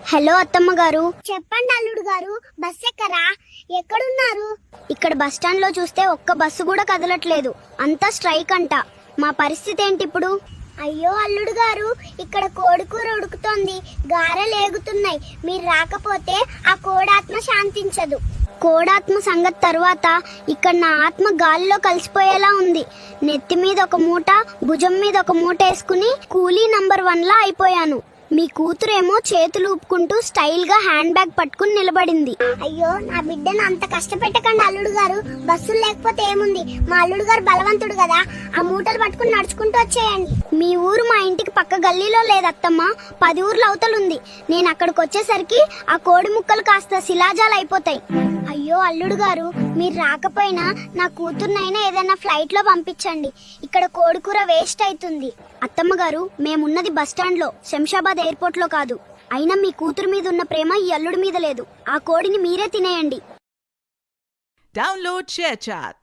Hello అత్తమ్మ గారు. చెప్పండి అల్లుడు గారు, బస్ ఎక్కరా? ఎక్కడున్నారు? ఇక్కడ బస్ స్టాండ్ లో చూస్తే ఒక్క బస్సు కూడా కదలట్లేదు. అంతా స్ట్రైక్ అంట. మా పరిస్థితి ఏంటి ఇప్పుడు? అయ్యో అల్లుడు గారు, ఇక్కడ కోడికూర ఉడుకుతోంది, గారెలు ఏగుతున్నాయి. మీరు రాకపోతే ఆ కోడాత్మ శాంతించదు. కోడాత్మ సంగతి తర్వాత ఇక్కడ నా ఆత్మ గాలిలో కలిసిపోయేలా ఉంది. నెత్తి మీద ఒక మూట, భుజం మీద ఒక మూట వేసుకుని కూలీ నంబర్ 1 లా అయిపోయాను. మీ కూతురేమో చేతులు ఊపుకుంటూ స్టైల్ గా హ్యాండ్ బ్యాగ్ పట్టుకుని నిలబడింది. అయ్యో, నా బిడ్డను అంత కష్టపెట్టకండి అల్లుడు గారు. బస్సులు లేకపోతే ఏముంది, మా అల్లుడు గారు బలవంతుడు కదా. ఆ మూటలు పట్టుకుని నడుచుకుంటూ వచ్చేయండి. మీ ఊరు మా ఇంటికి పక్క గల్లీలో లేదత్తమ్మ, 10 ఊర్ల అవతలుంది. నేను అక్కడికి వచ్చేసరికి ఆ కోడి ముక్కలు కాస్త శిలాజాలు అయిపోతాయి. అయ్యో అల్లుడు గారు, మీరు రాకపోయినా నా కూతుర్నైనా ఏదైనా ఫ్లైట్ లో పంపించండి. ఇక్కడ కోడికూర వేస్ట్ అవుతుంది. అత్తమ్మ గారు, మేమున్నది బస్ స్టాండ్ లో, శంషాబాద్ ఎయిర్పోర్ట్ లో కాదు. అయినా మీ కూతురు మీద ఉన్న ప్రేమ ఈ అల్లుడి మీద లేదు. ఆ కోడిని మీరే తినేయండి. Download ShareChat.